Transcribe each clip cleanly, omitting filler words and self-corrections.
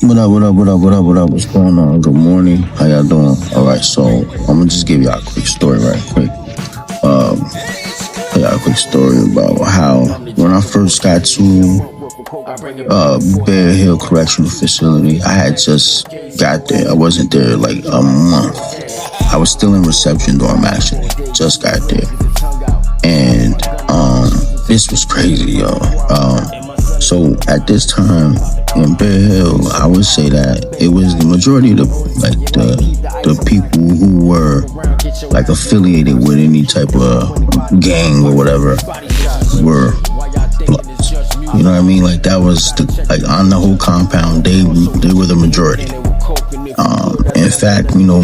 What up, what up, what up, what up, what up? What's going on? Good morning. How y'all doing? Alright, so I'm gonna just give y'all a quick story right quick. Tell y'all a quick story about how when I first got to Bear Hill Correctional Facility, I had just got there. I wasn't there like a month. I was still in reception dorm actually. Just got there. And this was crazy, yo. So at this time in Bear Hill, I would say that it was the majority of the people who were like affiliated with any type of gang or whatever were bloods. You know what I mean? Like that was like on the whole compound, they were the majority. In fact, you know,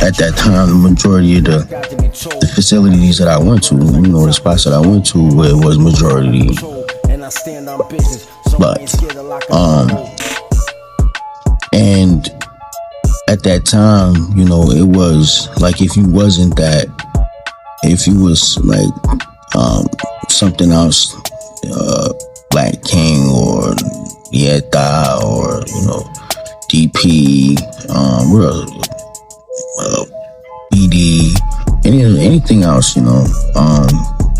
at that time, the majority of the facilities that I went to, you know, the spots that I went to, where it was majority. But and at that time, you know, it was like if you wasn't that, if you was like something else, Black King or Yeta or, you know, DP, BD, anything else, you know,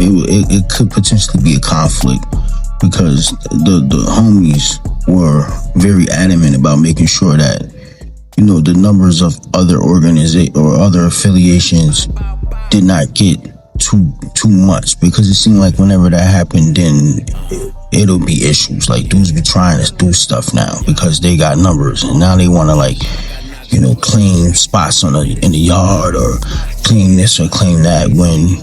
it could potentially be a conflict because the homies were very adamant about making sure that, you know, the numbers of other organizations or other affiliations did not get too much, because it seemed like whenever that happened, then it'll be issues. Like dudes be trying to do stuff now because they got numbers, and now they want to, like, you know, claim spots in the yard or claim this or claim that, when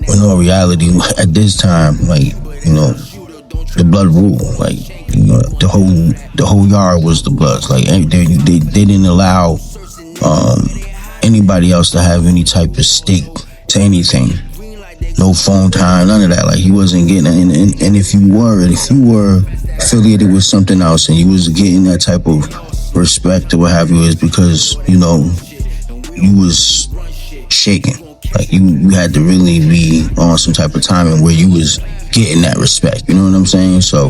in all reality at this time, like, you know, the blood rule, like, you know, the whole yard was the Bloods. Like they didn't allow anybody else to have any type of stake to anything. No phone time, none of that. Like he wasn't getting it. And if you were affiliated with something else and you was getting that type of respect or what have you, is because, you know, you was shaking. Like you had to really be on some type of timing where you was getting that respect. You know what I'm saying? So,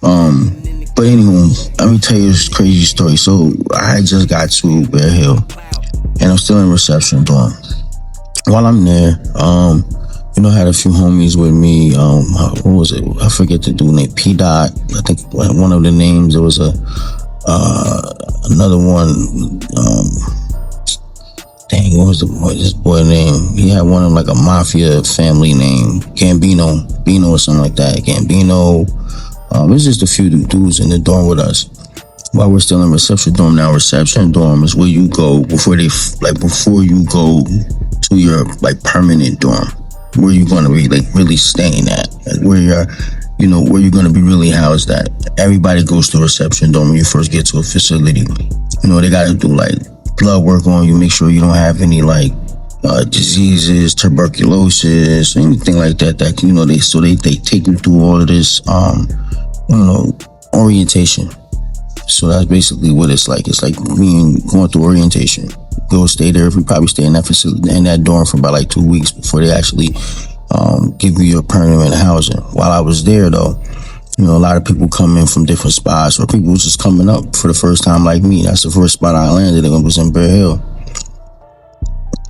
but anyway, let me tell you this crazy story. So I just got to Bear Hill and I'm still in reception dorm. While I'm there, you know, I had a few homies with me. What was it? I forget the dude named P Dot. I think one of the names. There was another one. Dang, what was this boy name? He had one of like a mafia family name, Gambino or something like that. Gambino. It's just a few dudes in the dorm with us. While we're still in reception dorm now, reception dorm is where you go before you go to your like permanent dorm, where you're gonna be like really staying at, like where you're, you know, where you're gonna be really housed at. Everybody goes to reception dorm when you first get to a facility. You know, they gotta do like blood work on you, make sure you don't have any like diseases, tuberculosis, anything like that. That, you know, they take you through all of this, you know, orientation. So that's basically what it's like. It's like going through orientation. Go stay there. We probably stay in that facility, in that dorm, for about like 2 weeks before they actually give you your permanent housing. While I was there, though, you know, a lot of people come in from different spots, or people just coming up for the first time like me. That's the first spot I landed in, was in Bear Hill.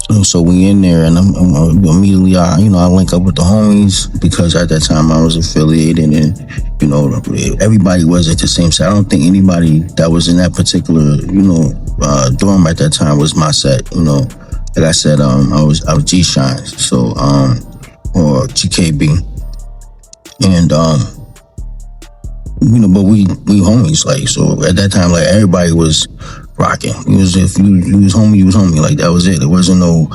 And so we in there, and I'm immediately, I link up with the homies, because at that time I was affiliated, and, you know, everybody was at the same set. I don't think anybody that was in that particular, you know, dorm at that time was my set. You know, like I said, I was G Shine, so or GKB, and you know, but we homies, like, so at that time, like, everybody was rocking. If you was homie, like, that was it. There wasn't no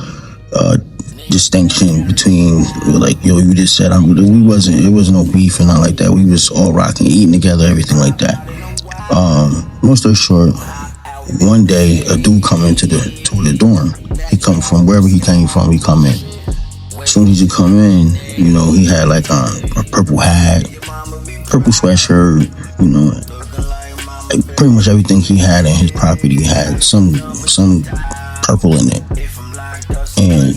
distinction between, like, yo, you just said it was no beef and nothing like that. We was all rocking, eating together, everything like that. Long story short, one day a dude come into the dorm. He come from wherever he came from. He come in. As soon as he come in, you know, he had like a purple hat, purple sweatshirt, you know, like pretty much everything he had in his property had some purple in it. And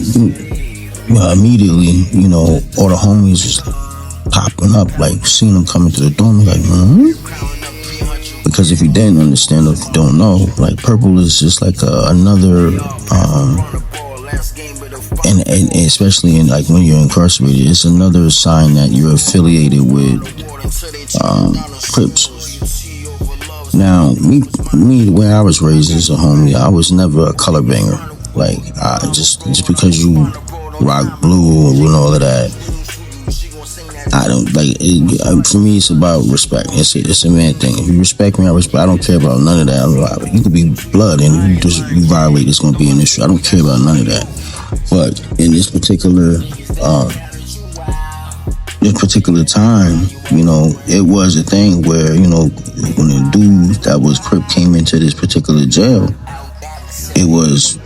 immediately, you know, all the homies was popping up, like seeing him coming to the door. I'm like, Because if you didn't understand or if you don't know, like purple is just like another, and especially in like when you're incarcerated, it's another sign that you're affiliated with Crips. Now, me, the way I was raised as a homie, I was never a color banger. Like, just because you rock blue and all of that, I don't like it. For me, it's about respect. It's a man thing. If you respect me, I respect. I don't care about none of that. You could be blood and you violate, it's gonna be an issue. I don't care about none of that. But in this particular time, you know, it was a thing where, you know, when the dude that was Crip came into this particular jail, it was,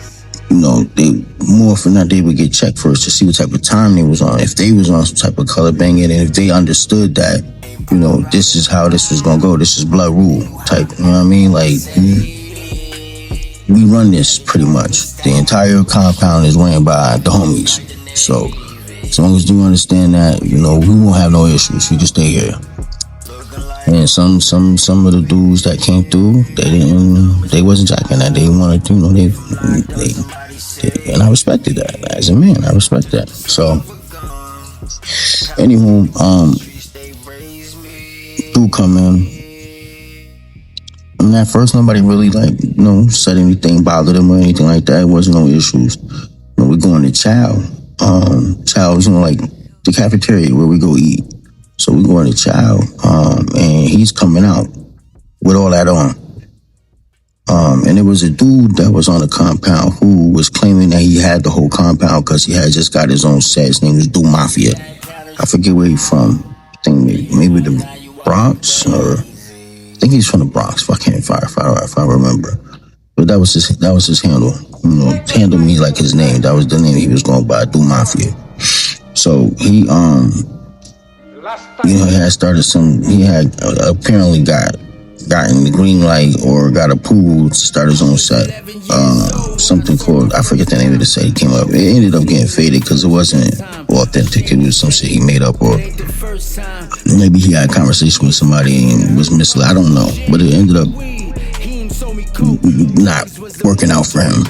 you know, they more often than not they would get checked first to see what type of time they was on. If they was on some type of color banging, and if they understood that, you know, this is how this was gonna go, this is blood rule type, you know what I mean? Like, we run this pretty much. The entire compound is ran by the homies. So as long as you understand that, you know, we won't have no issues. We just stay here. And some of the dudes that came through, they wasn't jacking that. They wanted to, you know, they and I respected that. As a man, I respect that. So anywho, dude come in. And at first nobody really like, you know, said anything, bothered him or anything like that. It wasn't no issues. You know, we're going to Chow. Chow's, you know, like the cafeteria where we go eat. So we going to Chow, and he's coming out with all that on. And there was a dude that was on the compound who was claiming that he had the whole compound because he had just got his own set. His name was Do Mafia. I forget where he's from. I think maybe the Bronx, or I think he's from the Bronx. If I remember. But that was his handle. You know, handle me like his name. That was the name he was going by, Do Mafia. So he you know, he had apparently gotten the green light or got approval to start his own set. Something called, I forget the name of the set he came up. It ended up getting faded because it wasn't authentic. It was some shit he made up, or maybe he had a conversation with somebody and was misled. I don't know, but it ended up not working out for him.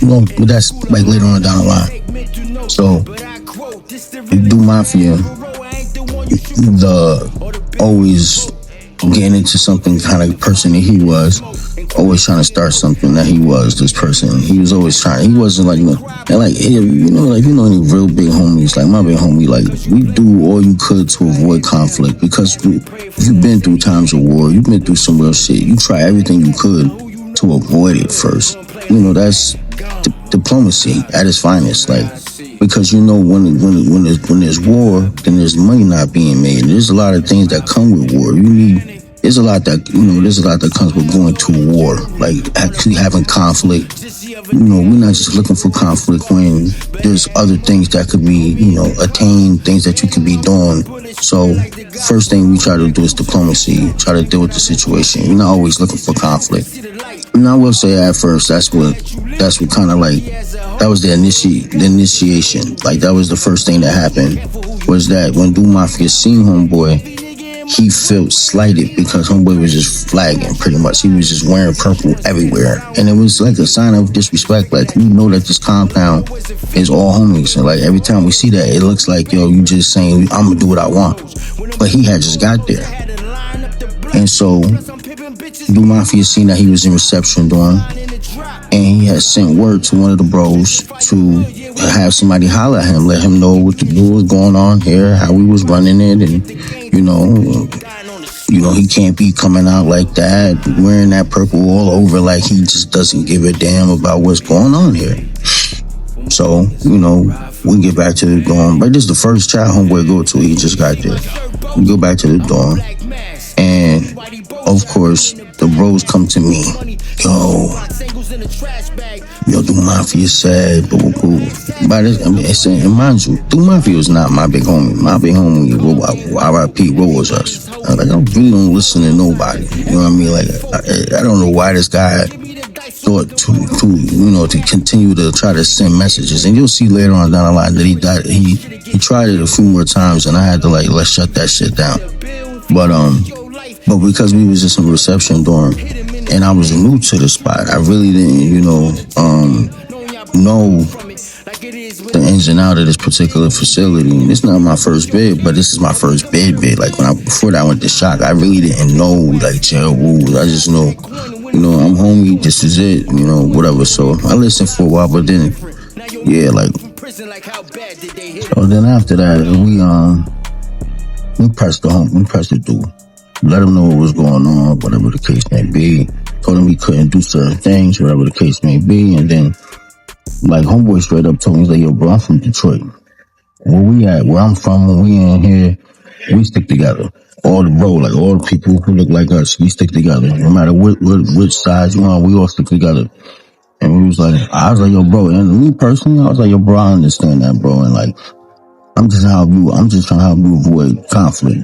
Well, but that's like later on down the line. So Do Mafia, the always getting into something kind of person that he was, always trying to start something that he was, this person. He was always trying. He wasn't like, you know, and like, you know, like, you know, any real big homies, like my big homie, like, we do all you could to avoid conflict, because you've been through times of war, you've been through some real shit, you try everything you could to avoid it first. You know, that's diplomacy at its finest, like, because you know when there's war, then there's money not being made. There's a lot of things that come with war. There's a lot that comes with going to war, like actually having conflict. You know, we're not just looking for conflict when there's other things that could be, you know, attained, things that you could be doing. So first thing we try to do is diplomacy, try to deal with the situation. We're not always looking for conflict. And I will say at first, that's what kind of like, that was the initiation. Like, that was the first thing that happened, was that when Do Mafia seen Homeboy, he felt slighted because Homeboy was just flagging, pretty much. He was just wearing purple everywhere. And it was like a sign of disrespect. Like, you know that this compound is all homies. And like, every time we see that, it looks like, yo, you just saying, I'm gonna do what I want. But he had just got there. And so Do Mafia seen that he was in reception doing, and he had sent word to one of the bros to have somebody holler at him, let him know what was going on here, how we was running it, and you know he can't be coming out like that, wearing that purple all over, like he just doesn't give a damn about what's going on here. So, you know, we get back to the dorm. But this is the first child Homeboy go to. He just got there. We go back to the dorm, and of course, the bros come to me. Yo, Do Mafia said, boo, boo. By this, I mean, it's saying, mind you, Do Mafia is not my big homie. My big homie, R.I.P. was us. Like, I really don't listen to nobody. You know what I mean? Like, I don't know why this guy thought to continue to try to send messages. And you'll see later on down the line that he died. He tried it a few more times, and I had to let's shut that shit down. But because we was just in reception dorm, and I was new to the spot, I really didn't, know the ins and out of this particular facility. And it's not my first bid, but this is my first bid. Like before that I went to shock, I really didn't know jail rules. I just know, I'm homie, this is it, whatever. So I listened for a while, but then, so then after that, we pressed the dude. Let him know what was going on, whatever the case may be. Told him we couldn't do certain things, whatever the case may be. And then, homeboy straight up told me, he's like, yo, bro, I'm from Detroit. Where we at? Where I'm from, when we in here, we stick together. All the people who look like us, we stick together. No matter which side you on, we all stick together. And we was I was like, yo, bro, and me personally, I was like, yo, bro, I understand that, bro. And I'm just trying to help you avoid conflict.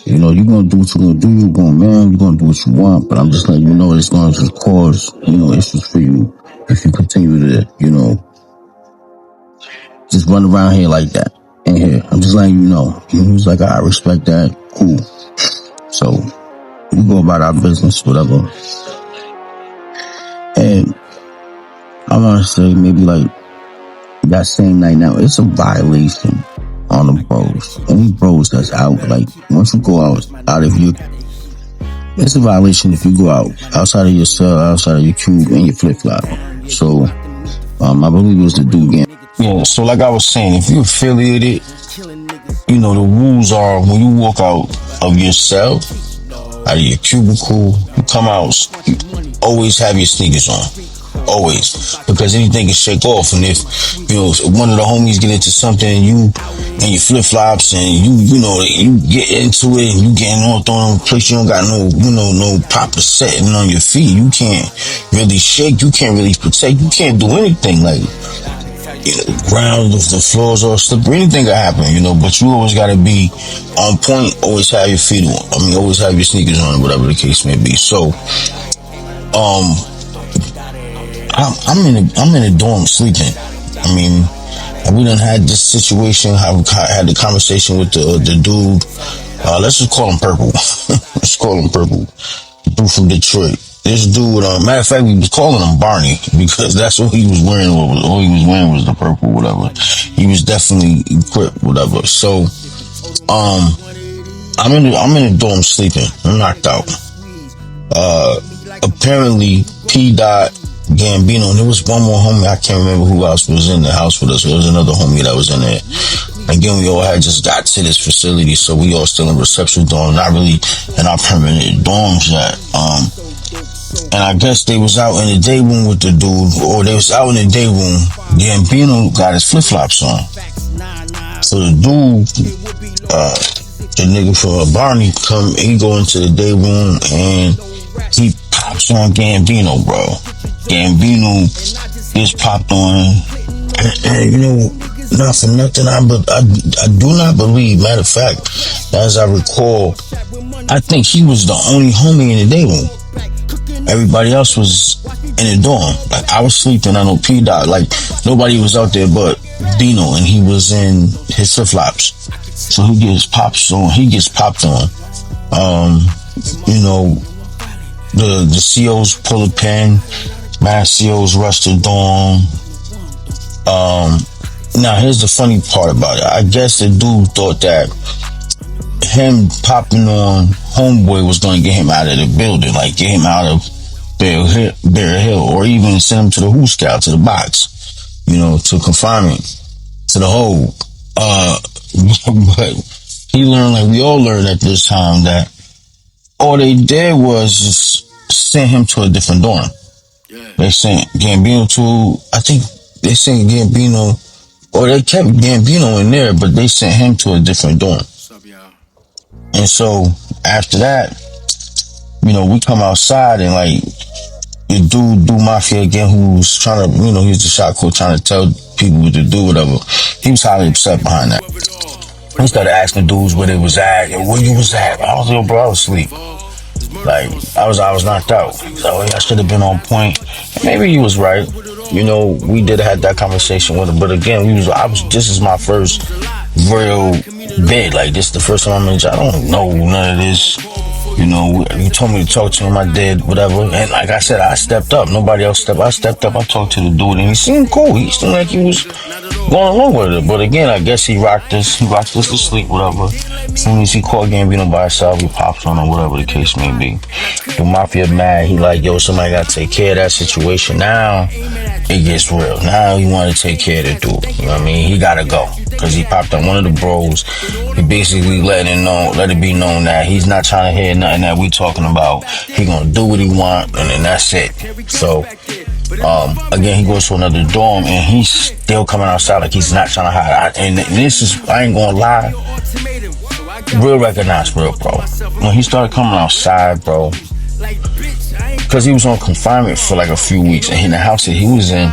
You're gonna do what you're gonna do, you're gonna do what you want, but I'm just letting you know it's gonna just cause, issues for you if you continue to, just run around here like that. In here. I'm just letting you know. He was like, I respect that, cool. So we go about our business, whatever. And I wanna say maybe that same night now, it's a violation on the bros. Any bros that's out, once you go out of your, it's a violation if you go outside of your cell, outside of your cube, and your flip flop. So, I believe it was the dude again. Yeah, so like I was saying, if you're affiliated, the rules are when you walk out of your cell, out of your cubicle, you come out, you always have your sneakers on. Always, because anything can shake off, and if one of the homies get into something, and you and your flip flops, and you get into it, and you getting all thrown in place, you don't got no proper setting on your feet, you can't really shake, you can't really protect, you can't do anything ground, if the floors are slippery, anything can happen, but you always gotta be on point, always have your feet on, always have your sneakers on, whatever the case may be. So, I'm in a dorm sleeping. We done had this situation. I had the conversation with the dude. Let's just call him Purple. Let's call him Purple. The dude from Detroit. This dude, matter of fact, we was calling him Barney because that's what he was wearing. All he was wearing was the purple, whatever. He was definitely equipped, whatever. So, I'm in the dorm sleeping. I'm knocked out. Apparently, P. Gambino, and there was one more homie, I can't remember who else was in the house with us. There was another homie that was in there. Again, we all had just got to this facility, so we all still in reception dorm, not really in our permanent dorms yet. And I guess they was out in the day room with the dude, or they was out in the day room. Gambino got his flip flops on. So the dude, the nigga for Barney, he go into the day room and he pops on Gambino, bro. Gambino gets popped on, and not for nothing, I do not believe, matter of fact, as I recall, I think he was the only homie in the day room. Everybody else was in the dorm. I was sleeping, I know P-Dot, nobody was out there but Dino, and he was in his flip-flops. So he gets popped on. The COs pull a pin, mad COs rush the dorm. Now here's the funny part about it. I guess the dude thought that him popping on homeboy was going to get him out of the building, get him out of Bear Hill, or even send him to the Who Scout, to the box, to confinement, to the hole. But he learned, we all learned at this time, that all they did was just send him to a different dorm. They sent Gambino I think they sent Gambino, or they kept Gambino in there, but they sent him to a different dorm. And so after that, we come outside, and the dude Mafia again, who was trying to, he was the shot call, trying to tell people what to do, whatever. He was highly upset behind that. He started asking dudes where they was at, and where you was at. I was like, bro, I was asleep. Like I was knocked out. So I should have been on point. Maybe he was right. You know, we did have that conversation with him, but again, this is my first real bid. Like, this is the first time I don't know none of this. You know, you told me to talk to him, I did, whatever. And like I said, I stepped up. Nobody else stepped up. I stepped up, I talked to the dude, and he seemed cool. He seemed like he was going along with it. But again, I guess he rocked us to sleep, whatever. As soon as he caught Gambino by himself, he pops on or whatever the case may be. The Mafia mad, he like, yo, somebody gotta take care of that situation. Now, it gets real. Now he wanna take care of the dude. You know what I mean? He gotta go. Cause he popped on one of the bros. He basically let it be known that he's not trying to hear nothing that we talking about. He gonna do what he want, and then that's it. So, again, he goes to another dorm, and he's still coming outside like he's not trying to hide. And this is, I ain't gonna lie, real recognize real, bro. When he started coming outside, bro, cause he was on confinement for like a few weeks, and in the house that he was in,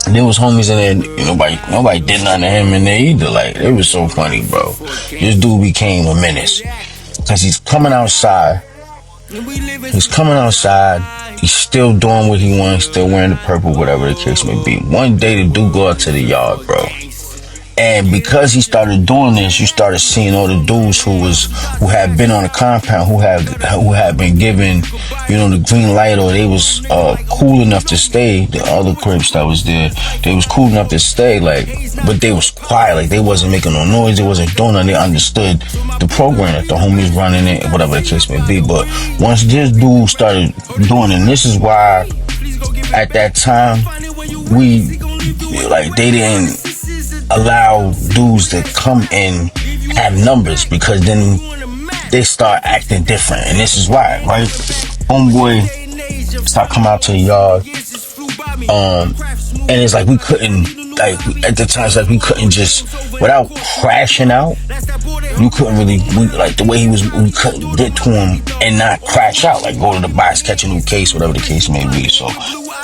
there was homies in there. Nobody did nothing to him in there either. Like, it was so funny, bro. This dude became a menace because he's coming outside. He's still doing what he wants, still wearing the purple, whatever the case may be. One day, the dude go out to the yard, bro. And because he started doing this, you started seeing all the dudes who had been on the compound, who had been given, the green light, or they was cool enough to stay. The other Crips that was there, they was cool enough to stay, like, but they was quiet, like they wasn't making no noise, they wasn't doing nothing. They understood the program that the homies running it, whatever the case may be. But once this dude started doing it, and this is why at that time they didn't allow dudes to come and have numbers, because then they start acting different. And this is why, right? Homeboy start coming out to the yard, and it's like we couldn't, like, at the time, it's like we couldn't just, without crashing out, you couldn't really, like the way we couldn't get to him and not crash out, like go to the box, catch a new case, whatever the case may be. So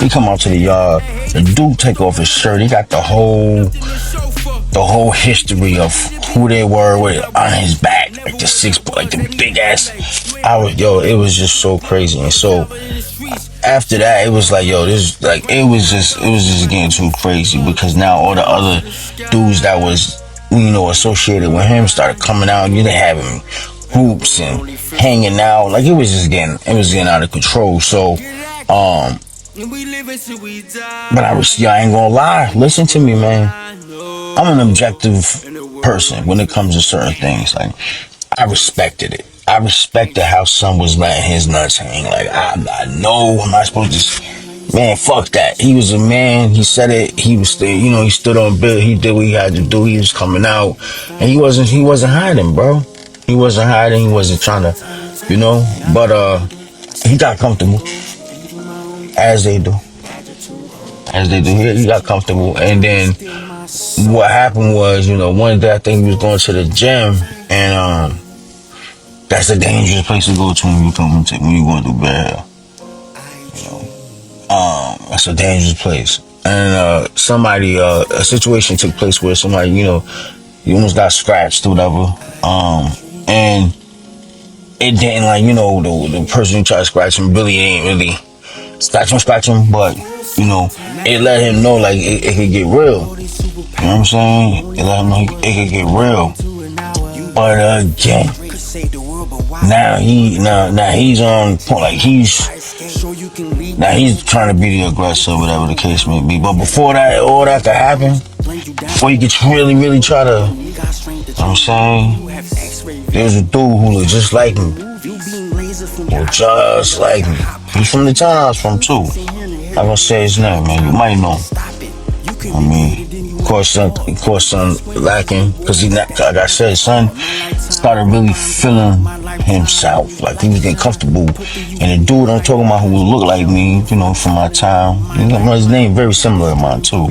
we come out to the yard, the dude take off his shirt, he got the whole history of who they were on his back, like the big ass. It was just so crazy. And so after that, it was like, yo, it was just getting too crazy, because now all the other dudes that was, associated with him started coming out. You having groups and hanging out, like it was getting out of control. So, but I ain't gonna lie. Listen to me, man. I'm an objective person when it comes to certain things. Like, I respected it. I respected how son was letting his nuts hang. Like, I know, am I supposed to? Man, fuck that. He was a man. He said it. He was still, he stood on bill. He did what he had to do. He was coming out, and he wasn't hiding, bro. He wasn't hiding. He wasn't trying to, But he got comfortable, as they do. He got comfortable, and then what happened was, one day I think he was going to the gym, and that's a dangerous place to go to when you going through bad hair. That's a dangerous place. And a situation took place where somebody, you almost got scratched or whatever. And it didn't, like, the person who tried to scratch him really ain't really scratch him, but it let him know, like, it could get real. You know what I'm saying? It let him know it could get real. But again, now he's on point, like he's trying to be the aggressor, whatever the case may be. But before that, all that could happen, before you could really, really try to, you know what I'm saying? There's a dude who looked just like me. Just like me. He's from the town I was from too. I'm gonna say his name, man. You might know him. I mean, of course, son lacking, because like I said, son started really feeling himself, like he was getting comfortable. And the dude I'm talking about, who looked like me, from my town, his name very similar to mine too,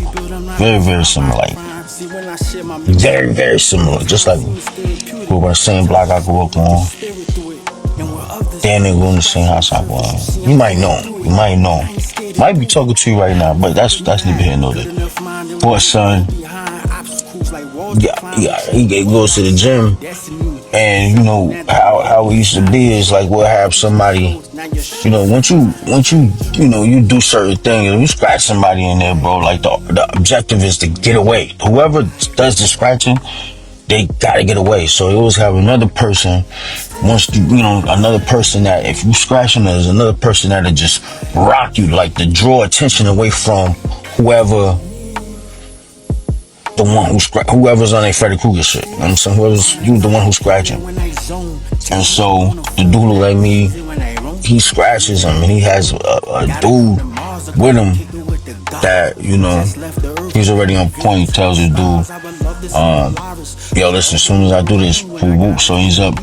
very, very similar, like very, very similar, just like grew up on the same block I grew up on. Damn, they grew in the same house I grew up. You might know him. Might be talking to you right now, but that's neither here nor there. Poor son. Yeah, he goes to the gym, And you know how it used to be is like we'll have somebody, you know, once you you do certain things, you scratch somebody in there, bro. Like the objective is to get away. Whoever does the scratching, they gotta get away. So you always have another person. Another person that if you scratching, there's another person that'll just rock you, like to draw attention away from whoever. The one whoever's on a Freddy Krueger shit. You know what I'm saying? You the one who's scratching. And so the dude look like me, he scratches him, and he has a dude with him that, you know, he's already on point. He tells the dude, yo, listen, as soon as I do this, so he's up.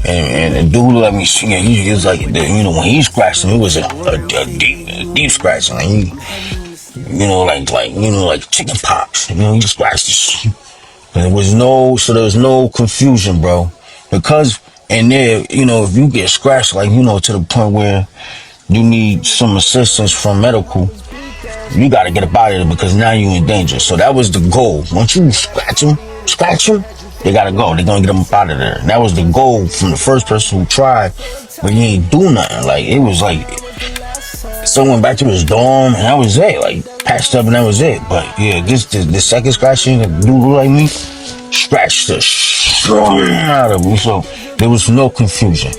And the dude look like me, he was like, you know, when he scratched him, it was a deep scratching. Like like chicken pox. You know, you scratch the shit. There was no confusion, bro. Because in there, you know, if you get scratched, like, you know, to the point where you need some assistance from medical, you gotta get up out of there because now you're in danger. So that was the goal. Once you scratch them, they gotta go. They're gonna get them up out of there. And that was the goal from the first person who tried, but he ain't do nothing. Like, it was like someone went back to his dorm, and that was it. Like, patched up, and that was it. But yeah, the second scratching, the dude look like me, scratched the shit out of me. So there was no confusion.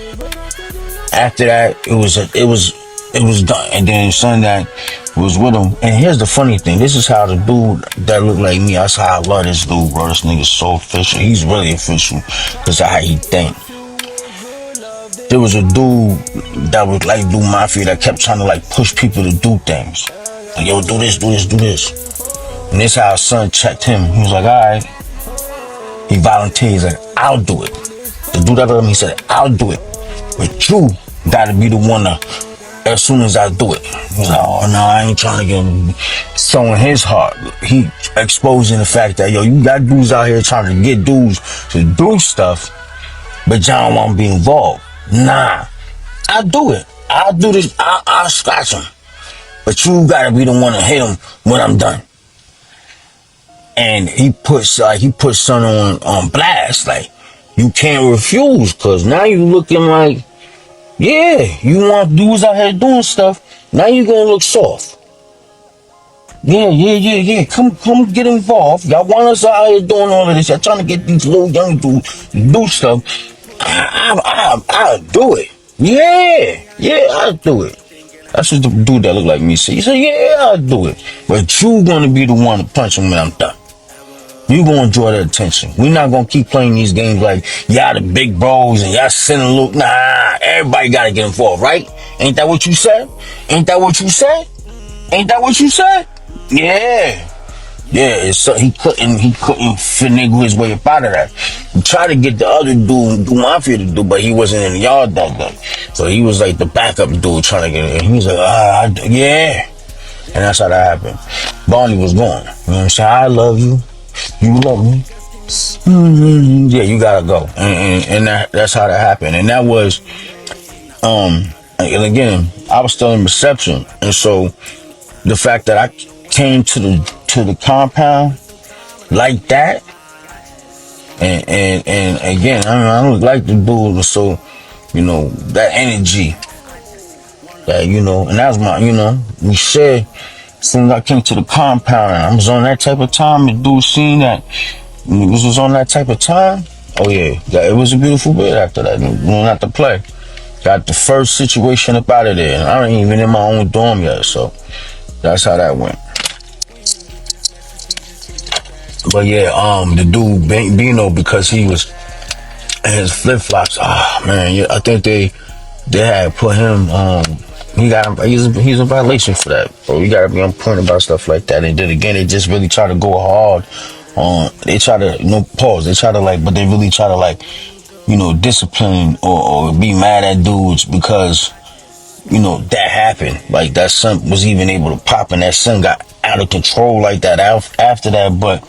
After that, it was done. And then son that was with him. And here's the funny thing. This is how the dude that looked like me. That's how I love this dude, bro. This nigga's so official. He's really official because of how he think. There was a dude that would like do mafia that kept trying to like push people to do things. Like, yo, do this. And this how his son checked him. He was like, all right. He volunteered. He's like, I'll do it. The dude that heard him, he said, I'll do it. But you gotta be the one to, as soon as I do it. He's like, oh no, I ain't trying to get him. So in his heart, he exposing the fact that, yo, you got dudes out here trying to get dudes to do stuff, but y'all don't want to be involved. Nah, I'll do it. I'll do this. I'll scratch him. But you gotta be the one to hit him when I'm done. And he put son on blast. Like, you can't refuse, cause now you looking like, yeah, you want dudes out here doing stuff. Now you gonna look soft. Yeah. Come get involved. Y'all want us out here doing all of this. Y'all trying to get these little young dudes to do stuff. I'll do it. Yeah, I'll do it. That's what the dude that looked like me said. He said, yeah, I'll do it. But you gonna be the one to punch him when I'm done. You gonna draw the attention. We're not gonna keep playing these games like y'all the big bros and y'all sending a look. Nah, everybody gotta get involved, right? Ain't that what you said? Yeah. Yeah, so he couldn't finagle his way up out of that. He tried to get the other dude, Mafia to do, but he wasn't in the yard that day. So he was like the backup dude trying to get in. He was like, yeah. And that's how that happened. Barney was gone. You know what I'm saying? I love you. You love me. Yeah, you gotta go. And that's how that happened. And that was, and again, I was still in reception. And so the fact that I came to the compound like that, and again, I don't like the dude, so, you know, that energy, that, you know, and that was my, you know, we said, as soon as I came to the compound, I was on that type of time, the dude seen that, this was on that type of time, oh yeah, it was a beautiful bit after that, not to play. Got the first situation up out of there, and I ain't even in my own dorm yet, so that's how that went. But yeah, the dude Bino, because he was in his flip flops. Ah, man, yeah, I think they had put him. He's in violation for that, bro. You gotta be on point about stuff like that. And then again, they just really try to go hard on. They try to pause. They try to but they really try to discipline or be mad at dudes because that happened. Like that son was even able to pop, and that son got out of control like that after that. But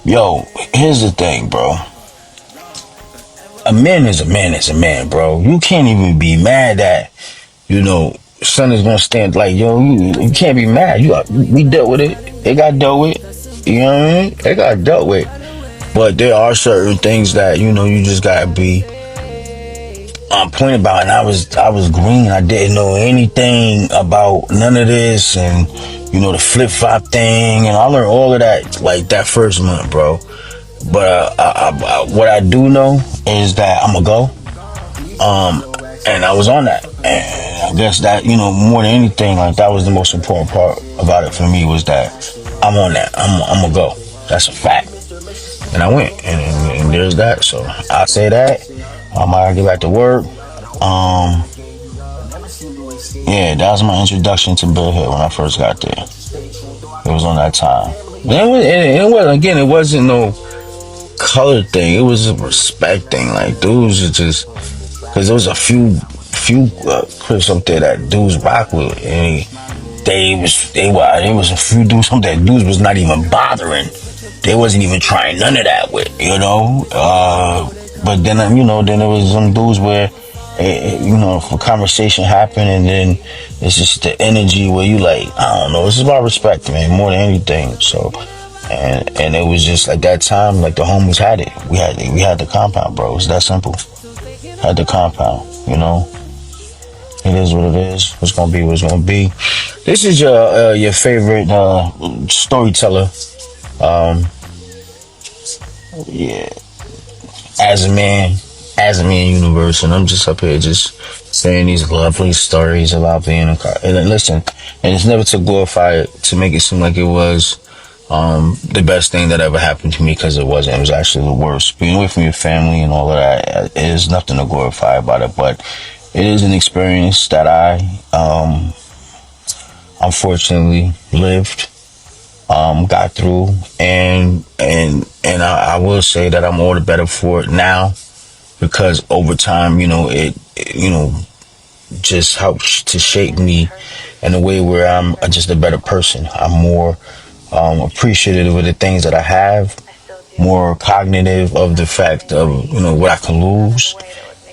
yo, here's the thing, bro. A man is a man, bro. You can't even be mad that son is gonna stand like you can't be mad. We dealt with it. It got dealt with. You know what I mean? It got dealt with. But there are certain things that, you know, you just gotta be on point about. And I was green. I didn't know anything about none of this, and you know, the flip flop thing, and I learned all of that like that first month, bro. But what I do know is that I'm gonna go. And I was on that, and I guess that, you know, more than anything, like that was the most important part about it for me, was that I'm on that. I'm gonna go. That's a fact. And I went, and there's that. So I say that. I might get back to work. Yeah, that was my introduction to Bill Hill when I first got there. It was on that time. It wasn't no color thing. It was a respect thing. Like, dudes are just, because there was a few Crips up there that dudes rock with, and there was a few dudes that dudes was not even bothering. They wasn't even trying none of that with, you know. But then, you know, then there was some dudes where, you know, if a conversation happened, and then it's just the energy where you like, I don't know, it's about respect, man, more than anything. So, and it was just like that time, like the homies had it. We had the compound, bro. It's that simple. Had the compound, you know. It is what it is. What's gonna be what's gonna be. This is your favorite storyteller. Yeah, as a man universe, and I'm just up here just saying these lovely stories about being a car. And listen, and it's never to glorify it, to make it seem like it was the best thing that ever happened to me, because it wasn't. It was actually the worst. Being away from your family and all of that, it is nothing to glorify about it, but it is an experience that I unfortunately lived, got through, and I will say that I'm all the better for it now, because over time, you know, it you know, just helps to shape me in a way where I'm just a better person. I'm more appreciative of the things that I have, more cognitive of the fact of, you know, what I can lose,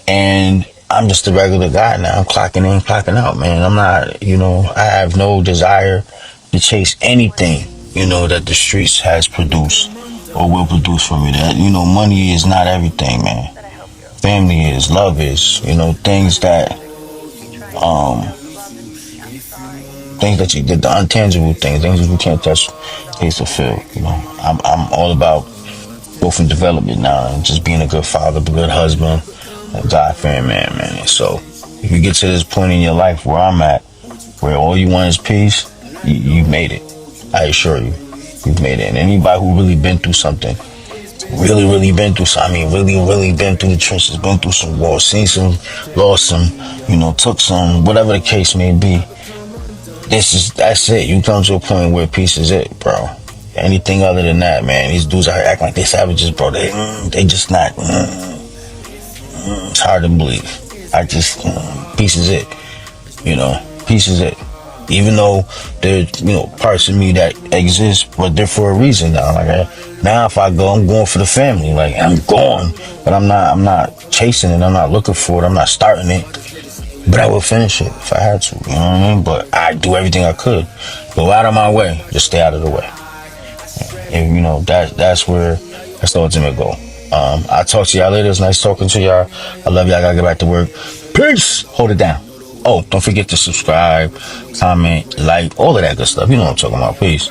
and I'm just a regular guy now. I'm clocking in, clocking out, man. I'm not, you know, I have no desire to chase anything, you know, that the streets has produced or will produce for me. That, you know, money is not everything, man. Family is, love is, you know, things that you did, the intangible things that you can't touch, taste or feel. You know, I'm all about growth and development now, and just being a good father, a good husband, a God-fearing man. And so, if you get to this point in your life where I'm at, where all you want is peace, you've made it. I assure you, you've made it. And anybody who really been through something, really been through something, I mean, really been through the trenches, been through some wars, seen some, lost some, you know, took some, whatever the case may be, that's it. You come to a point where peace is it, bro. Anything other than that, man, these dudes out here acting like they savages, bro. They just not. It's hard to believe. Peace is it. You know, peace is it. Even though there's, you know, parts of me that exist, but they're for a reason now. Like, now if I go, I'm going for the family. Like, I'm going, but I'm not chasing it. I'm not looking for it. I'm not starting it. But I will finish it if I had to. You know what I mean? But I do everything I could. Go out of my way. Just stay out of the way. And, you know, that's the ultimate goal. I'll talk to y'all later. It's nice talking to y'all. I love y'all. I gotta get back to work. Peace. Hold it down. Oh, don't forget to subscribe, comment, like, all of that good stuff. You know what I'm talking about. Peace.